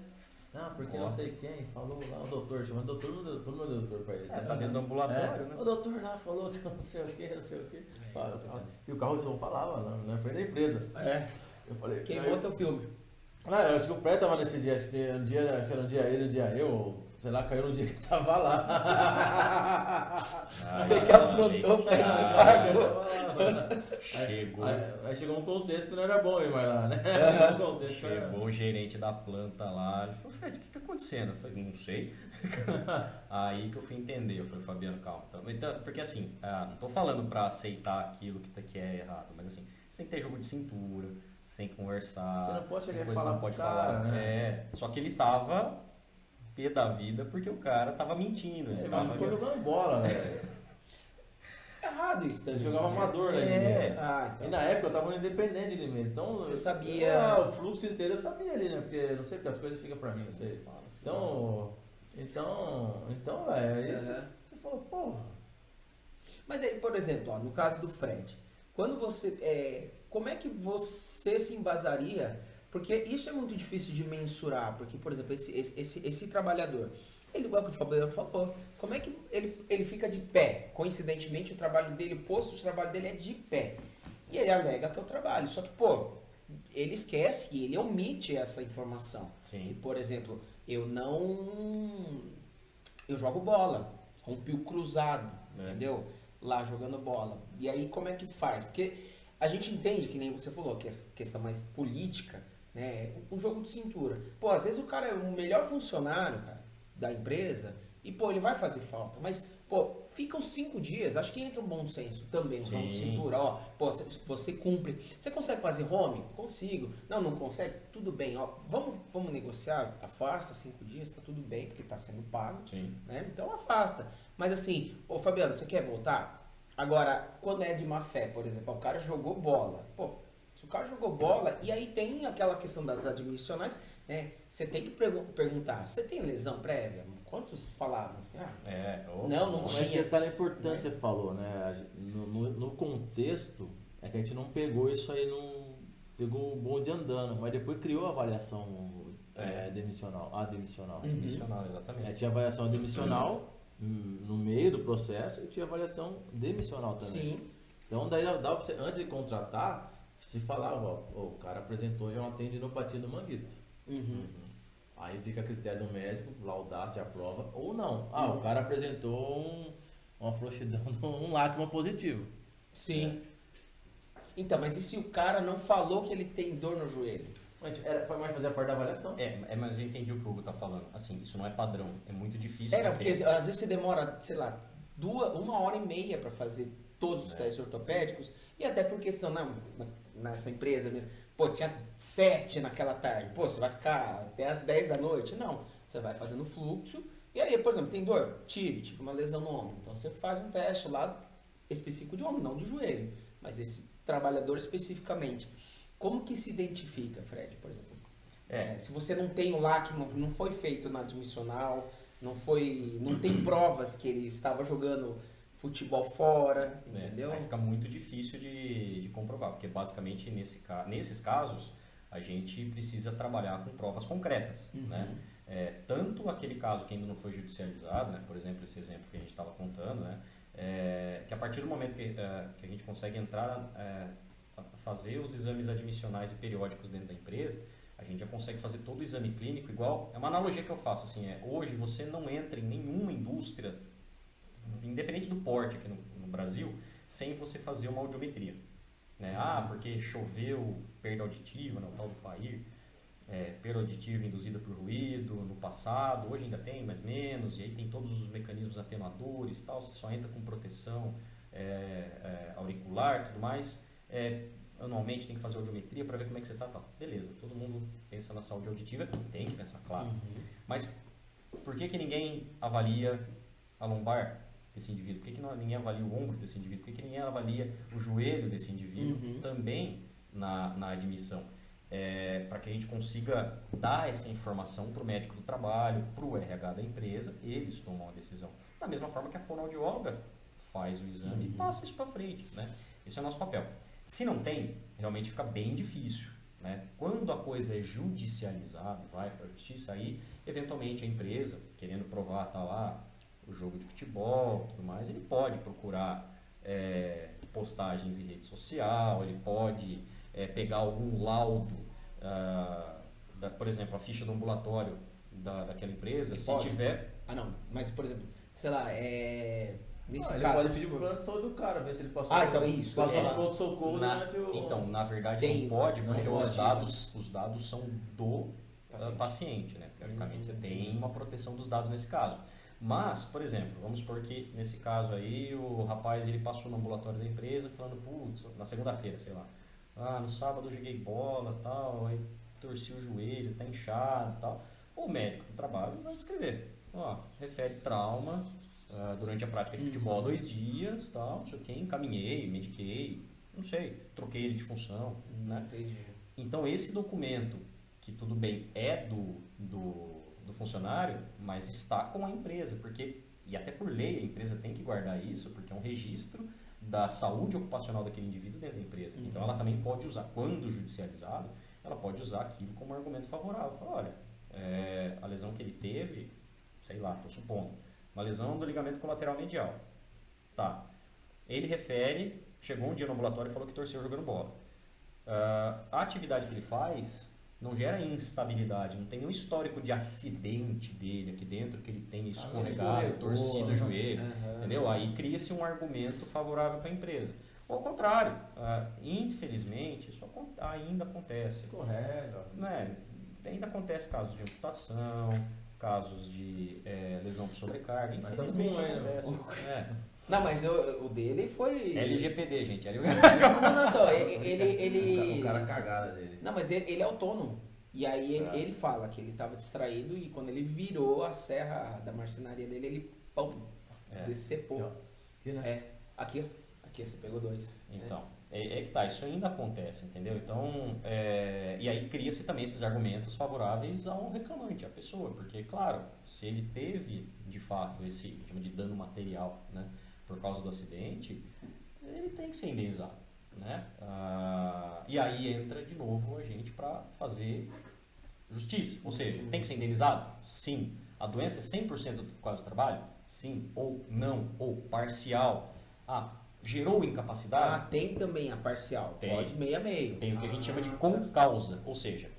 porque não sei quem falou lá, o doutor, chamando o doutor, todo mundo doutor pra ele. Tá dentro do ambulatório, né? O doutor lá falou que não sei o que, não sei o que. E o carro de som falava na frente da empresa. Eu falei, Queimou teu filme. Eu acho que o Fred tava nesse dia, acho que era um dia ele, um dia eu, sei lá, caiu no dia que tava lá. Você que aprontou, o Fred me pagou. Chegou. Aí chegou um consenso que não era bom ir mais lá, né? Chegou o gerente da planta lá, ele falou, Fred, o que tá acontecendo? Eu falei, não sei. Aí que eu fui entender, eu falei, Fabiano, calma. Então, porque assim, não tô falando pra aceitar aquilo que é errado, mas assim, você tem que ter jogo de cintura, você tem que conversar. Você não pode chegar e você falar não pode cara, falar. né? Só que ele tava pé da vida porque o cara tava mentindo. Ele tava ficou jogando bola, velho. Errado isso, Ele jogava amador, né? Então. E na época eu tava no Independente de Limeira, então... Você sabia... o fluxo inteiro eu sabia ali, né? Porque não sei porque as coisas ficam pra mim, não sei. Então, velho, você falou, porra. Mas aí, por exemplo, no caso do Fred, quando você... como é que você se embasaria? Porque isso é muito difícil de mensurar, porque, por exemplo, esse trabalhador, ele, igual que o Fabiano falou, como é que ele fica de pé? Coincidentemente, o trabalho dele, o posto de trabalho dele é de pé. E ele alega que é o trabalho. Só que, ele esquece e ele omite essa informação. Sim. Que, por exemplo, eu jogo bola, rompi o cruzado, entendeu? Lá jogando bola. E aí, como é que faz? Porque a gente entende, que nem você falou, que essa questão mais política, né? Um jogo de cintura. Às vezes o cara é o melhor funcionário, cara, da empresa, e, ele vai fazer falta. Mas, ficam 5 dias, acho que entra um bom senso também, um jogo de cintura. Você cumpre. Você consegue fazer home? Consigo. Não consegue? Tudo bem. Vamos negociar, afasta 5 dias, tá tudo bem, porque tá sendo pago. Sim. Né? Então afasta. Mas assim, Fabiano, você quer voltar? Agora, quando é de má fé, por exemplo, o cara jogou bola. Se o cara jogou bola, e aí tem aquela questão das admissionais, né? Você tem que perguntar, você tem lesão prévia? Quantos falavam assim? Não Mas tinha. detalhe importante você falou, né? No contexto, é que a gente não pegou isso aí, não pegou o bonde andando, mas depois criou a avaliação demissional. Admissional, exatamente. Tinha avaliação demissional no meio do processo e tinha avaliação demissional também. Sim. Então daí dá pra você, antes de contratar, se falava, o cara apresentou já uma tendinopatia do manguito. Aí fica a critério do médico, laudar se aprova ou não. O cara apresentou uma frouxidão, um lácrima positivo. Sim. Então, mas e se o cara não falou que ele tem dor no joelho? Foi mais fazer a parte da avaliação. Mas eu entendi o que o Hugo tá falando. Assim, isso não é padrão, é muito difícil. Porque às vezes você demora, sei lá, 1h30 para fazer todos os testes ortopédicos, e até porque senão nessa empresa mesmo, tinha 7 naquela tarde, você vai ficar até as 10 da noite? Não, você vai fazendo fluxo, e aí, por exemplo, tem dor? Tive uma lesão no ombro, então você faz um teste lá específico de ombro, não de joelho, mas esse trabalhador especificamente. Como que se identifica, Fred, por exemplo? Se você não tem o LAC, não foi feito na admissional, não tem provas que ele estava jogando futebol fora, entendeu? Aí fica muito difícil de comprovar, porque basicamente nesses casos a gente precisa trabalhar com provas concretas, né? Tanto aquele caso que ainda não foi judicializado, né? Por exemplo, esse exemplo que a gente estava contando, né? Que a partir do momento que a gente consegue entrar a fazer os exames admissionais e periódicos dentro da empresa, a gente já consegue fazer todo o exame clínico igual. É uma analogia que eu faço, assim, hoje você não entra em nenhuma indústria, independente do porte aqui no Brasil, sem você fazer uma audiometria, né? Porque choveu, perda auditiva, o tal do PAIR, perda auditiva induzida por ruído no passado, hoje ainda tem, mais ou menos, e aí tem todos os mecanismos atenuadores, tal, você só entra com proteção auricular e tudo mais. Anualmente tem que fazer audiometria para ver como é que você está, tal. Beleza, todo mundo pensa na saúde auditiva, tem que pensar, claro. Mas por que ninguém avalia a lombar desse indivíduo? Por que ninguém avalia o ombro desse indivíduo? Por que ninguém avalia o joelho desse indivíduo também na admissão? Para que a gente consiga dar essa informação para o médico do trabalho, para o RH da empresa, eles tomam a decisão. Da mesma forma que a fonoaudióloga faz o exame e passa isso para frente, né? Esse é o nosso papel. Se não tem, realmente fica bem difícil, né? Quando a coisa é judicializada, vai para a justiça, aí eventualmente a empresa, querendo provar, tá lá, o jogo de futebol, tudo mais, ele pode procurar postagens em rede social, ele pode pegar algum laudo, por exemplo, a ficha do ambulatório daquela empresa, se tiver... não, mas por exemplo, sei lá, nesse ele caso... pode pedir pro plano de saúde do cara, ver se ele passou, então é isso. passou no pronto-socorro durante o... Então, na verdade não pode, porque os dados são do paciente, né? Teoricamente você tem uma proteção dos dados nesse caso. Mas, por exemplo, vamos supor que nesse caso aí o rapaz ele passou no ambulatório da empresa falando, putz, na segunda-feira, sei lá, no sábado eu joguei bola, tal, aí torci o joelho, tá inchado e tal. O médico do trabalho vai escrever, refere trauma durante a prática de futebol 2 dias, tal, não sei o que, encaminhei, mediquei, não sei, troquei ele de função, né? Entendi. Então esse documento, que tudo bem é do funcionário, mas está com a empresa, e até por lei a empresa tem que guardar isso, porque é um registro da saúde ocupacional daquele indivíduo dentro da empresa. Então ela também pode usar, quando judicializado, ela pode usar aquilo como argumento favorável. Fala, olha, a lesão que ele teve, sei lá, estou supondo, uma lesão do ligamento colateral medial. Tá. Ele refere, chegou um dia no ambulatório e falou que torceu jogando bola. A atividade que ele faz não gera instabilidade, não tem nenhum histórico de acidente dele aqui dentro, que ele tenha escorregado, torcido o joelho, entendeu? Aí cria-se um argumento favorável para a empresa. Ou ao contrário, infelizmente, isso ainda acontece. Escorrega. Né? Ainda acontece casos de amputação, casos de lesão por sobrecarga, infelizmente acontece. Não, mas o dele foi... LGPD, gente. Não, então, ele... O cara cagada dele. Não, mas ele é autônomo. E aí ele fala que ele estava distraído e quando ele virou a serra da marcenaria dele, ele, decepou. Aqui, né? Aqui você pegou 2. Então, É que tá, isso ainda acontece, entendeu? Então, e aí cria-se também esses argumentos favoráveis ao reclamante, à pessoa, porque, claro, se ele teve, de fato, esse chama de dano material, né, por causa do acidente, ele tem que ser indenizado, né? E aí entra de novo a gente para fazer justiça, ou seja, tem que ser indenizado? Sim. A doença é 100% por causa do trabalho? Sim. Ou não, ou parcial. Gerou incapacidade? Tem também a parcial. Tem. Pode meio a meio. Tem o que a gente chama de concausa, ou seja,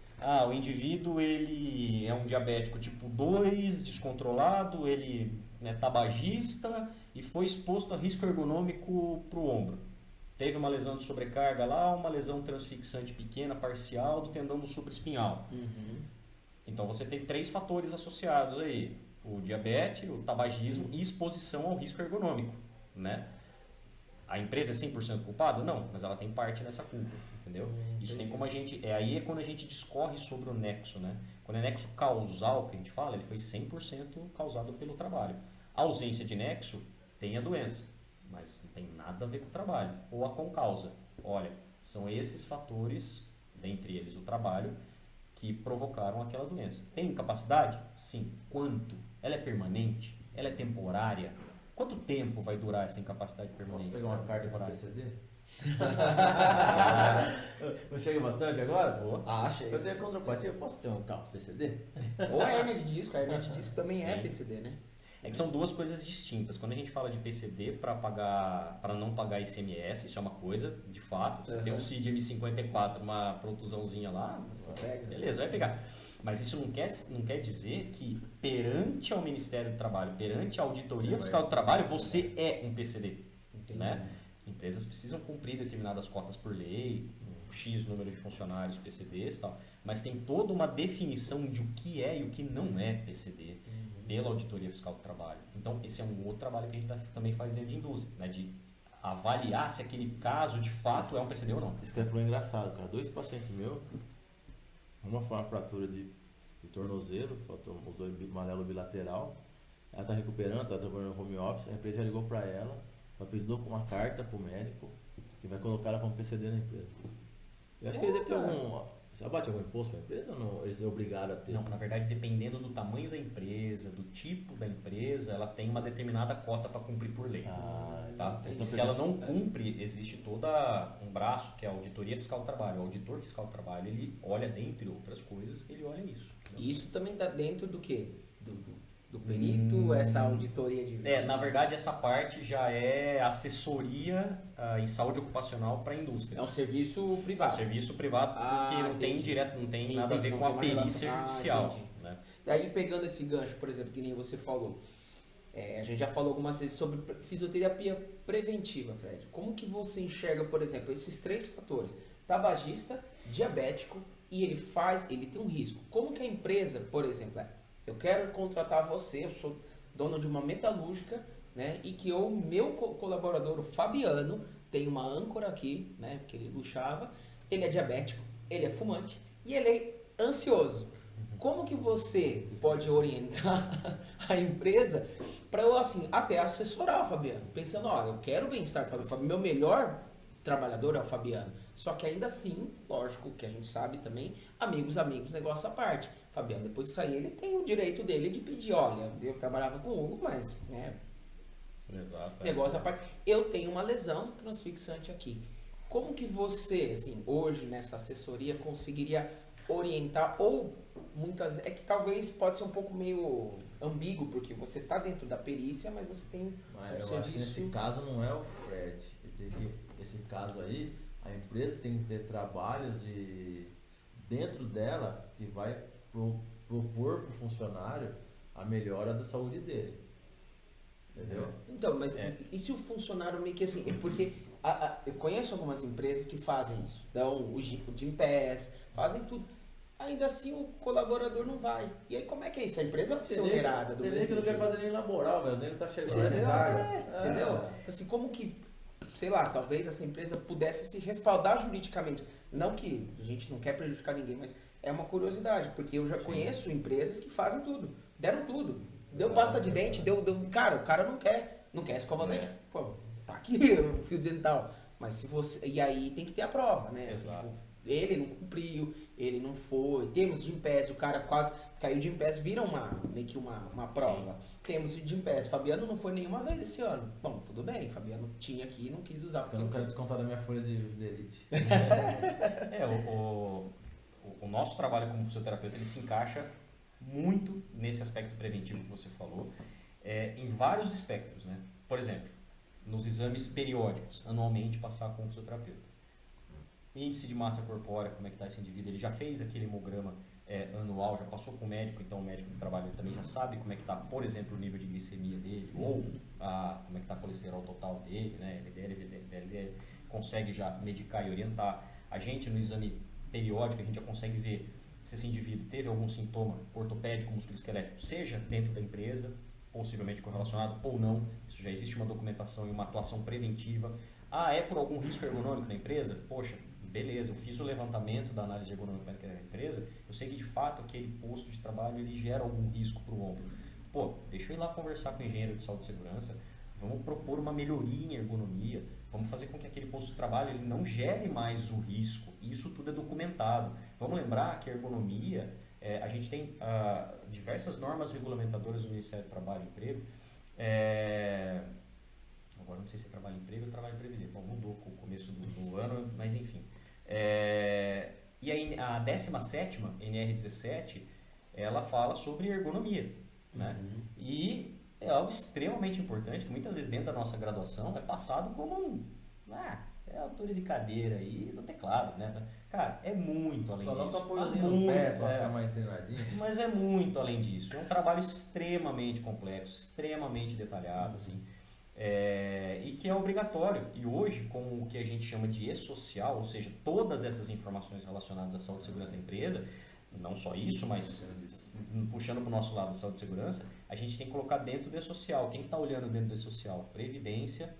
o indivíduo ele é um diabético tipo 2, descontrolado, ele é tabagista e foi exposto a risco ergonômico para o ombro. Teve uma lesão de sobrecarga lá, uma lesão transfixante pequena, parcial, do tendão do supraespinhal. Então você tem 3 fatores associados aí: o diabetes, o tabagismo e exposição ao risco ergonômico, né? A empresa é 100% culpada? Não, mas ela tem parte nessa culpa, entendeu? Isso tem como a gente... Aí é quando a gente discorre sobre o nexo, né? Quando é nexo causal que a gente fala, ele foi 100% causado pelo trabalho. A ausência de nexo tem a doença, mas não tem nada a ver com o trabalho. Ou a concausa. Olha, são esses fatores, dentre eles o trabalho, que provocaram aquela doença. Tem incapacidade? Sim. Quanto? Ela é permanente? Ela é temporária? Quanto tempo vai durar essa incapacidade permanente? Posso pegar uma carta para temporária? PCD? Não chega bastante agora? Chega. Eu tenho contrapartida, eu posso ter um carro PCD? Ou a hérnia de disco. A hérnia de disco também é Sim. PCD, né? É que são duas coisas distintas. Quando a gente fala de PCD para não pagar ICMS, isso é uma coisa, de fato. Você tem um CID M54, uma protusãozinha lá, pega. beleza, vai pegar. Mas isso não quer dizer que perante ao Ministério do Trabalho, perante a Auditoria Fiscal do Trabalho, você é um PCD. Né? Empresas precisam cumprir determinadas cotas por lei, um X número de funcionários PCDs e tal, mas tem toda uma definição de o que é e o que não é PCD pela Auditoria Fiscal do Trabalho. Então, esse é um outro trabalho que a gente também faz dentro de indústria, né? De avaliar se aquele caso de fato é um PCD ou não. Isso que foi engraçado, cara. 2 pacientes meus, uma foi uma fratura de tornozelo, faltou os 2 malelo bilateral. Ela está recuperando, está trabalhando no home office. A empresa já ligou para ela, pediu uma carta para o médico que vai colocar ela como PCD na empresa. Eu acho que eles devem ter algum... Você abate algum imposto para a empresa ou não? Eles são obrigados a ter? Não, na verdade, dependendo do tamanho da empresa, do tipo da empresa, ela tem uma determinada cota para cumprir por lei. Tá? E se ela não cumpre, existe todo um braço que é a Auditoria Fiscal do Trabalho. O auditor fiscal do trabalho, ele olha, dentre outras coisas, ele olha isso. E isso também está dentro do quê? Do perito, essa auditoria de... Na verdade, essa parte já é assessoria em saúde ocupacional para a indústria. É um serviço privado. Serviço privado, porque não tem direto, não tem nada a ver com a perícia judicial. Né? E aí, pegando esse gancho, por exemplo, que nem você falou, a gente já falou algumas vezes sobre fisioterapia preventiva, Fred. Como que você enxerga, por exemplo, esses 3 fatores? Tabagista, diabético e ele tem um risco. Como que a empresa, por exemplo, eu quero contratar você, eu sou dono de uma metalúrgica, né? E que o meu colaborador, o Fabiano, tem uma âncora aqui, né? Porque ele luxava, ele é diabético, ele é fumante e ele é ansioso. Como que você pode orientar a empresa para eu, assim, até assessorar o Fabiano? Pensando, eu quero o bem-estar do Fabiano, meu melhor trabalhador é o Fabiano. Só que ainda assim, lógico que a gente sabe também, amigos, negócio à parte. Fabiano, depois de sair, ele tem o direito dele de pedir, olha, eu trabalhava com o Hugo, mas, Exato, negócio à parte, eu tenho uma lesão transfixante aqui. Como que você, assim, hoje nessa assessoria conseguiria orientar, ou muitas vezes, é que talvez pode ser um pouco meio ambíguo, porque você está dentro da perícia, mas você tem eu acho que nesse caso não é o Fred. Esse caso aí, a empresa tem que ter trabalhos dentro dela que vai propor para o funcionário a melhora da saúde dele. Entendeu? Então, mas e se o funcionário meio que assim, porque eu conheço algumas empresas que fazem isso, dão o Gympass, fazem tudo. Ainda assim o colaborador não vai. E aí como é que é isso? A empresa vai ser onerada do mesmo jeito. Tem que não quer fazer nem laboral, velho. Nem tá chegando nesse cargo. Entendeu? Então assim, como que, sei lá, talvez essa empresa pudesse se respaldar juridicamente. Não que a gente não quer prejudicar ninguém, mas é uma curiosidade, porque eu já conheço empresas que fazem tudo. Deram tudo. Deu pasta de dente, deu. Cara, o cara não quer escova dente. Pô, tá aqui o fio dental. Mas se você. E aí tem que ter a prova, né? Assim, Exato. tipo, ele não cumpriu, ele não foi. Temos de Gympass, o cara quase caiu de Gympass, vira meio que uma prova. Temos de Gympass, Fabiano não foi nenhuma vez esse ano. Bom, tudo bem, Fabiano tinha aqui e não quis usar. Porque Eu não quero descontar da minha folha de elite. O nosso trabalho como fisioterapeuta, ele se encaixa muito nesse aspecto preventivo que você falou, em vários espectros, né? Por exemplo, nos exames periódicos, anualmente passar com o fisioterapeuta. Índice de massa corpórea, como é que está esse indivíduo? Ele já fez aquele hemograma anual, já passou com o médico, então o médico do trabalho ele também já sabe como é que está, por exemplo, o nível de glicemia dele, ou como é que está o colesterol total dele, né? LDL, VLDL, consegue já medicar e orientar. A gente, no exame periódico, a gente já consegue ver se esse indivíduo teve algum sintoma ortopédico, musculoesquelético, seja dentro da empresa, possivelmente correlacionado ou não. Isso já existe uma documentação e uma atuação preventiva. É por algum risco ergonômico na empresa? Poxa, beleza, eu fiz o levantamento da análise ergonômica da empresa, eu sei que de fato aquele posto de trabalho ele gera algum risco para o ombro. Pô, deixa eu ir lá conversar com o engenheiro de saúde e segurança, vamos propor uma melhoria em ergonomia, vamos fazer com que aquele posto de trabalho ele não gere mais o risco. Isso tudo é documentado. Vamos lembrar que a ergonomia, a gente tem diversas normas regulamentadoras do Ministério do Trabalho e Emprego. Agora não sei se é trabalho e emprego ou trabalho e previdência. Bom, mudou com o começo do ano, mas enfim. E aí, a 17ª, NR17, ela fala sobre ergonomia. Né? E é algo extremamente importante, que muitas vezes dentro da nossa graduação é passado como é a altura de cadeira aí do teclado, né? Cara, é muito além disso. Coloca um apoiozinho no pé pra ficar mais treinadinho. Mas é muito além disso. É um trabalho extremamente complexo, extremamente detalhado, assim. E que é obrigatório. E hoje, com o que a gente chama de e-social, ou seja, todas essas informações relacionadas à saúde e segurança da empresa, não só isso, mas puxando para o nosso lado da saúde e segurança, a gente tem que colocar dentro do e-social. Quem está olhando dentro do e-social? Previdência,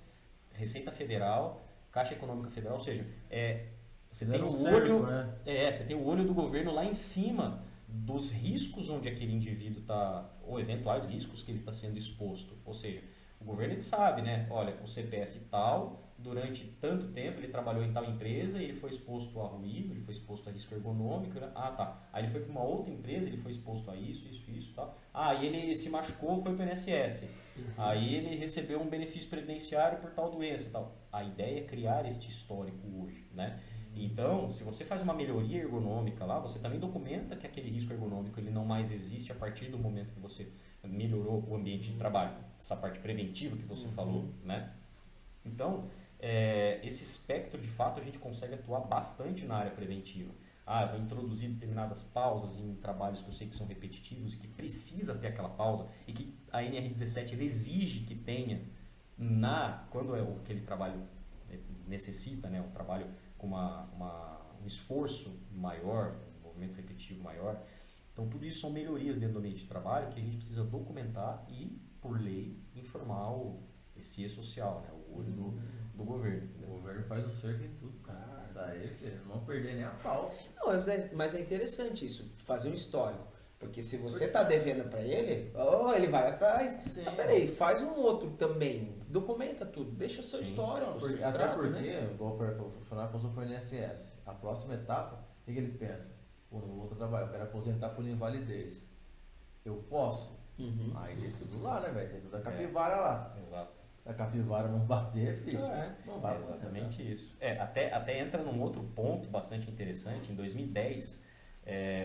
Receita Federal, Caixa Econômica Federal, ou seja, você tem o olho, você tem o olho do governo lá em cima dos riscos onde aquele indivíduo está, ou eventuais riscos que ele está sendo exposto. Ou seja, o governo ele sabe, né? Olha, o CPF tal, durante tanto tempo ele trabalhou em tal empresa e ele foi exposto a ruído, ele foi exposto a risco ergonômico, né? Aí ele foi para uma outra empresa, ele foi exposto a isso, tal. E ele se machucou, foi para o INSS. Aí ele recebeu um benefício previdenciário por tal doença e tal. A ideia é criar este histórico hoje, né? Então, se você faz uma melhoria ergonômica lá, você também documenta que aquele risco ergonômico ele não mais existe a partir do momento que você melhorou o ambiente de trabalho. Essa parte preventiva que você falou, né? Então, esse espectro, de fato, a gente consegue atuar bastante na área preventiva. Vou introduzir determinadas pausas em trabalhos que eu sei que são repetitivos e que precisa ter aquela pausa e que a NR17 ele exige que tenha quando aquele trabalho necessita, né, um trabalho com um esforço maior, um movimento repetitivo maior. Então, tudo isso são melhorias dentro do ambiente de trabalho que a gente precisa documentar e, por lei, informar esse e-social, né, o olho do governo. Né? O governo faz o cerco em tudo, cara. Isso aí, filho, não perder nem a pau. Não, mas é interessante isso, fazer um histórico. Porque se você tá devendo para ele, ele vai atrás. Sim. Peraí, faz um outro também. Documenta tudo, deixa seu histórico. Até porque, igual o funcionário passou para o INSS. A próxima etapa, o que ele pensa? No outro trabalho, eu quero aposentar por invalidez. Eu posso? Aí tem tudo lá, né, velho? Tem toda a capivara lá. Exato. A capivara não bater, filho. Não vai exatamente isso. Até entra num outro ponto bastante interessante. Em 2010,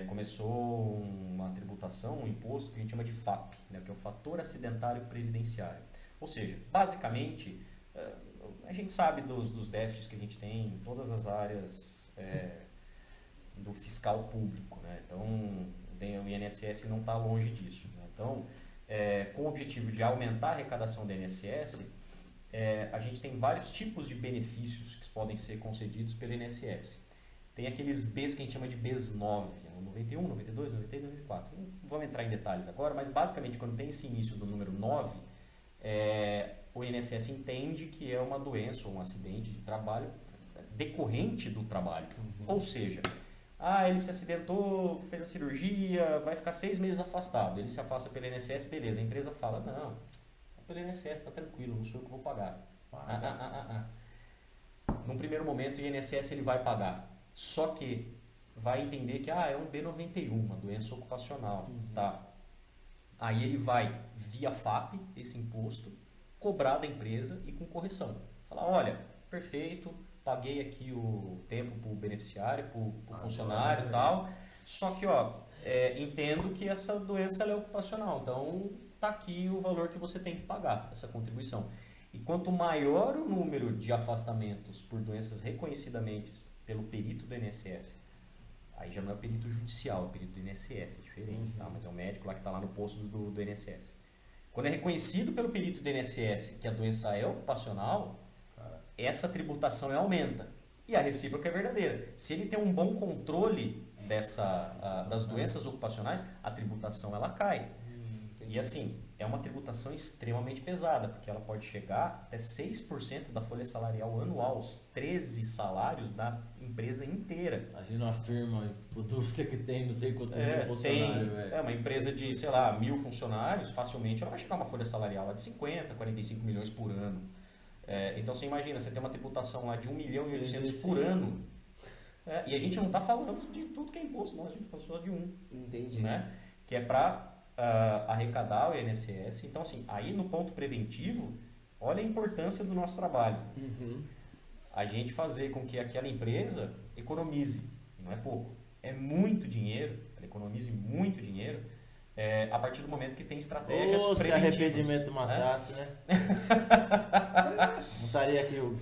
começou uma tributação, um imposto que a gente chama de FAP, né, que é o Fator Acidentário Previdenciário. Ou seja, basicamente, a gente sabe dos déficits que a gente tem em todas as áreas do fiscal público. Né? Então, o INSS não está longe disso. Né? Então, com o objetivo de aumentar a arrecadação do INSS, a gente tem vários tipos de benefícios que podem ser concedidos pelo INSS. Tem aqueles Bs que a gente chama de Bs 9, 91, 92, 93, 94. Não vamos entrar em detalhes agora, mas basicamente quando tem esse início do número 9, o INSS entende que é uma doença ou um acidente de trabalho decorrente do trabalho. Ou seja, ele se acidentou, fez a cirurgia, vai ficar 6 meses afastado. Ele se afasta pelo INSS, beleza. A empresa fala, não, pelo INSS está tranquilo, não sou eu que vou pagar. num primeiro momento o INSS ele vai pagar. Só que vai entender que é um B91, uma doença ocupacional, tá? Aí ele vai, via FAP, esse imposto, cobrar da empresa e com correção. Falar, olha, perfeito, paguei aqui o tempo para o beneficiário, para o funcionário e tal, só que, entendo que essa doença ela é ocupacional, então tá aqui o valor que você tem que pagar, essa contribuição. E quanto maior o número de afastamentos por doenças reconhecidamente pelo perito do INSS, aí já não é o perito judicial, é o perito do INSS, é diferente, tá? Mas é o médico lá que está lá no posto do INSS. Quando é reconhecido pelo perito do INSS que a doença é ocupacional, essa tributação aumenta. E a recíproca é verdadeira. Se ele tem um bom controle das doenças ocupacionais, a tributação ela cai. E assim, é uma tributação extremamente pesada, porque ela pode chegar até 6% da folha salarial anual, os 13 salários da empresa inteira. Imagina uma firma, indústria que tem não sei quantos mil funcionários. Uma empresa de, 1.000 funcionários, facilmente ela vai chegar a uma folha salarial lá de 50, 45 milhões por ano. Então você imagina, você tem uma tributação lá de 1.800.000 por ano. E a gente não está falando de tudo que é imposto, não, a gente fala só de um. Entendi. Né? Que é para arrecadar o INSS. Então, assim, aí no ponto preventivo, olha a importância do nosso trabalho. A gente fazer com que aquela empresa economize, não é pouco, é muito dinheiro, ela economize muito dinheiro, a partir do momento que tem estratégias preventivas. Se arrependimento matasse, né? Não estaria aqui o...